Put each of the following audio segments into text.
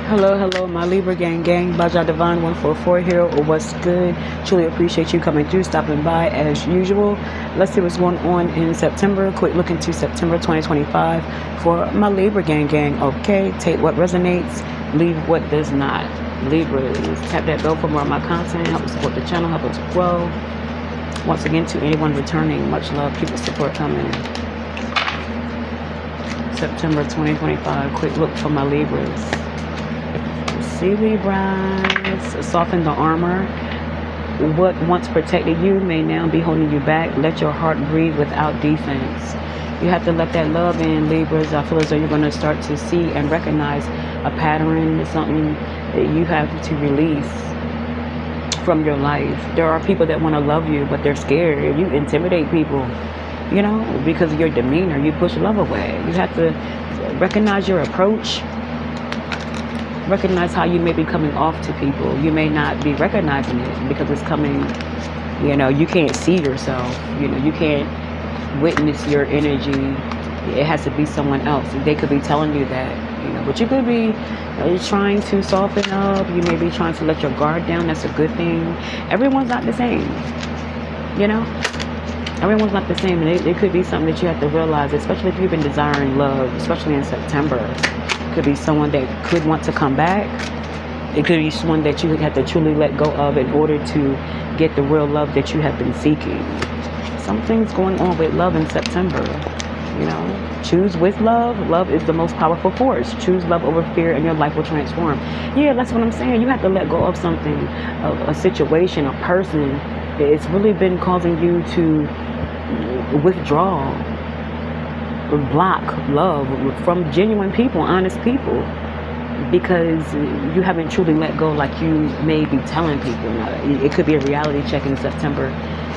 Hello, my Libra gang, Baja Divine 144 here, or what's good? Truly appreciate you coming through, stopping by as usual. Let's see what's going on in September. Quick look into September 2025 for my Libra gang. Okay, take what resonates, leave what does not. Libras, tap that bell for more of my content, help us support the channel, help us grow. Once again, to anyone returning, much love, keep the support coming. September 2025, quick look for my Libras. See, Libras, soften the armor. What once protected you may now be holding you back. Let your heart breathe without defense. You have to let that love in, Libras. I feel as though you're going to start to see and recognize a pattern, something that you have to release from your life. There are people that want to love you, but they're scared. You intimidate people, you know, because of your demeanor. You push love away. You have to recognize your approach. Recognize how you may be coming off to people. You may not be recognizing it because it's coming, you know, you can't see yourself. You know, you can't witness your energy. It has to be someone else. They could be telling you that, you know, but you could be trying to soften up. You may be trying to let your guard down. That's a good thing. Everyone's not the same, you know. Everyone's not the same. And it could be something that you have to realize, especially if you've been desiring love, especially in September. Could be someone that could want to come back. It could be someone that you have to truly let go of in order to get the real love that you have been seeking. Something's going on with love in September. You know, choose with love. Love is the most powerful force. Choose love over fear and your life will transform. Yeah, that's what I'm saying. You have to let go of something, a situation, a person. It's really been causing you to withdraw, block love from genuine people, honest people, because you haven't truly let go like you may be telling people. It could be a reality check in September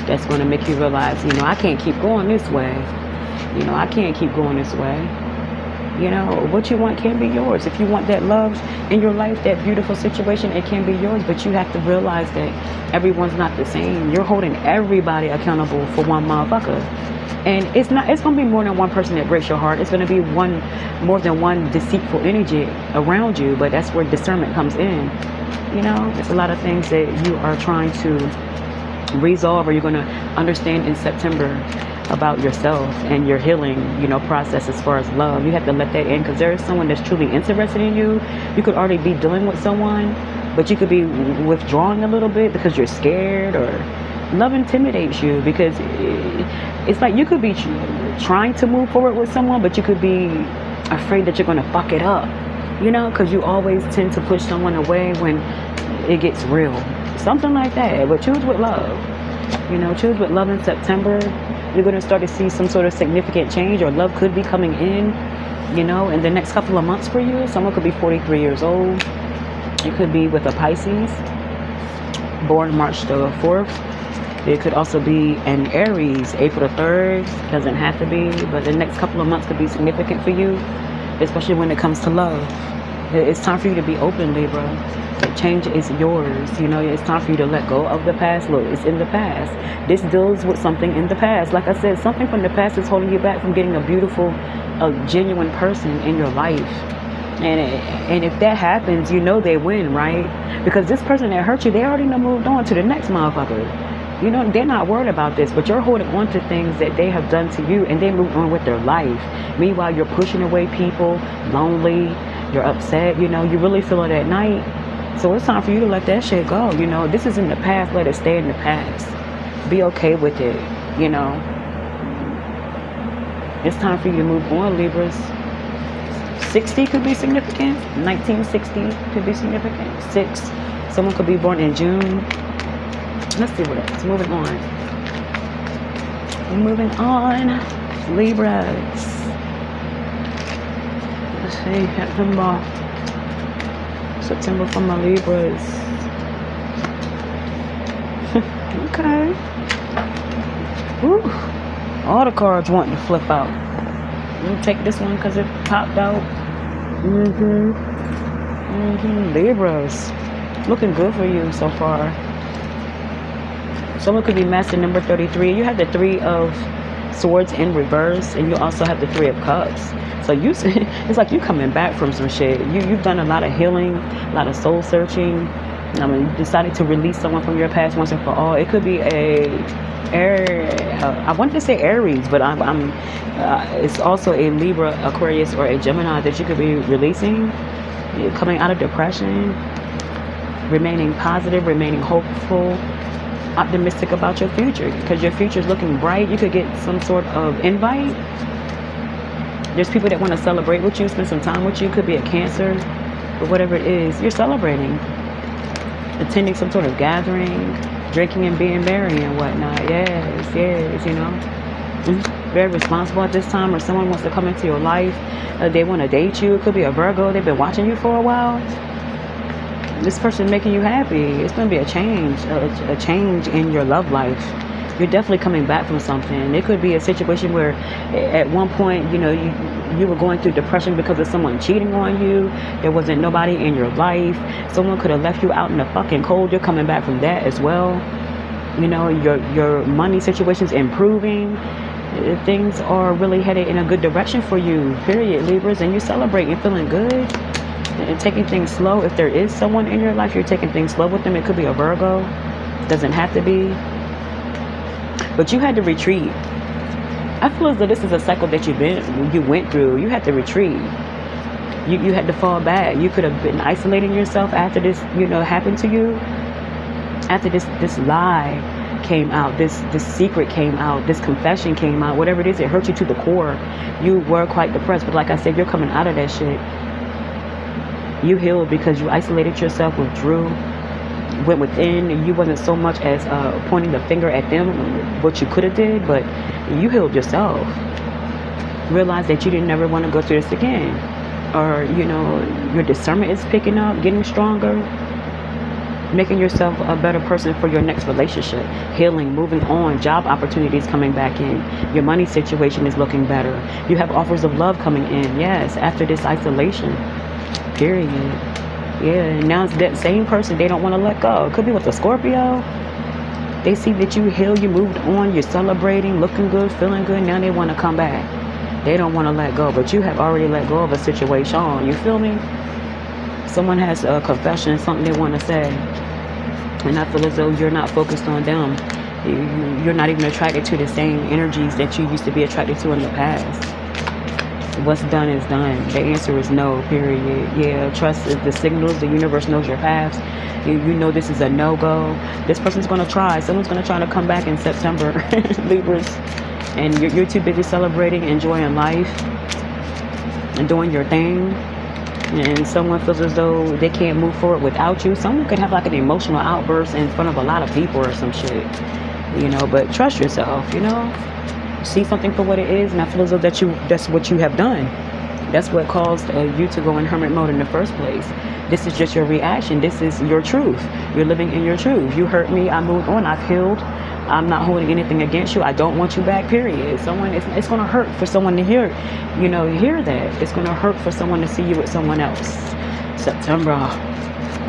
that's going to make you realize, you know, I can't keep going this way. You know, I can't keep going this way. You know, what you want can be yours. If you want that love in your life, that beautiful situation, it can be yours. But you have to realize that everyone's not the same. You're holding everybody accountable for one motherfucker. And it's going to be more than one person that breaks your heart. It's going to be more than one deceitful energy around you. But that's where discernment comes in. You know, there's a lot of things that you are trying to resolve, or you're going to understand in September about yourself and your healing, you know, process as far as love. You have to let that in, because there is someone that's truly interested in you. You could already be dealing with someone, but you could be withdrawing a little bit because you're scared, or love intimidates you, because it's like you could be trying to move forward with someone, but you could be afraid that you're going to fuck it up, you know, because you always tend to push someone away when it gets real. Something like that. But choose with love. You know, choose with love in September. You're going to start to see some sort of significant change, or love could be coming in, you know, in the next couple of months for you. Someone could be 43 years old. It could be with a Pisces, born March the 4th. It could also be an Aries, April the 3rd. Doesn't have to be, but the next couple of months could be significant for you, especially when it comes to love. It's time for you to be open, Libra. Change is yours. You know, it's time for you to let go of the past. Look, it's in the past. This deals with something in the past. Like I said, something from the past is holding you back from getting a beautiful, a genuine person in your life. And if that happens, you know they win, right? Because this person that hurt you, they already moved on to the next motherfucker. You know, they're not worried about this, but you're holding on to things that they have done to you, and they moved on with their life. Meanwhile, you're pushing away people, lonely, you're upset, you know, you really feel it at night. So it's time for you to let that shit go. You know, this is in the past. Let it stay in the past. Be okay with it, you know. It's time for you to move on, Libras. 60 could be significant. 1960 could be significant. 6. Someone could be born in June. Let's see what else. Moving on. Libras. Let's see. September for my Libras. Okay. Woo. All the cards wanting to flip out. Let me take this one because it popped out. Libras. Looking good for you so far. Someone could be master number 33. You have the 3 of Swords in reverse, and you also have the 3 of Cups. So you, it's like you coming back from some shit. You've done a lot of healing, a lot of soul searching. I mean, you decided to release someone from your past once and for all. It could be I wanted to say Aries, but it's also a Libra, Aquarius, or a Gemini that you could be releasing. You're coming out of depression, remaining positive, remaining hopeful, optimistic about your future, because your future is looking bright. You could get some sort of invite. There's people that want to celebrate with you, spend some time with you. Could be a Cancer, but whatever it is, you're celebrating, attending some sort of gathering, drinking and being merry and whatnot. Yes, you know. Very responsible at this time, or someone wants to come into your life. They want to date you. It could be a Virgo. They've been watching you for a while. This person making you happy. It's going to be a change in your love life. You're definitely coming back from something. It could be a situation where at one point, you know, you were going through depression because of someone cheating on you. There wasn't nobody in your life. Someone could have left you out in the fucking cold. You're coming back from that as well. You know, your money situation's improving. Things are really headed in a good direction for you, period, Libras. And you're celebrating, feeling good, and taking things slow. If there is someone in your life, you're taking things slow with them. It could be a Virgo. Doesn't have to be. But you had to retreat. I feel as though this is a cycle that you went through. You had to retreat. You had to fall back. You could have been isolating yourself after this, you know, happened to you. After this lie came out, this secret came out, this confession came out, whatever it is, it hurt you to the core. You were quite depressed, but like I said, you're coming out of that shit. You healed because you isolated yourself, withdrew, went within, and you wasn't so much as pointing the finger at them, what you could have did, but you healed yourself. Realized that you didn't never want to go through this again. Or, you know, your discernment is picking up, getting stronger, making yourself a better person for your next relationship, healing, moving on, job opportunities coming back in, your money situation is looking better, you have offers of love coming in, yes, after this isolation, period. Yeah, now it's that same person, they don't want to let go. It could be with a Scorpio. They see that you heal, you moved on, you're celebrating, looking good, feeling good, now they want to come back. They don't want to let go, but you have already let go of a situation, you feel me? Someone has a confession, something they want to say, and I feel as though you're not focused on them. You're not even attracted to the same energies that you used to be attracted to in the past. What's done is done. The answer is no, period. Yeah, trust the signals. The universe knows your paths. You know this is a no-go. This person's going to try. Someone's going to try to come back in September, Libras. And you're too busy celebrating, enjoying life, and doing your thing. And someone feels as though they can't move forward without you. Someone could have like an emotional outburst in front of a lot of people or some shit, you know, but trust yourself, you know, see something for what it is. And I feel as though that's what you have done. That's what caused you to go in hermit mode in the first place. This is just your reaction. This is your truth. You're living in your truth. You hurt me, I moved on, I've healed. I'm not holding anything against you. I don't want you back, period. It's going to hurt for someone to hear that. It's going to hurt for someone to see you with someone else. September.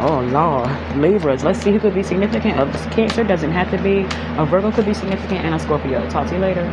Oh, Lord. Libras. Let's see who could be significant. A Cancer doesn't have to be. A Virgo could be significant, and a Scorpio. Talk to you later.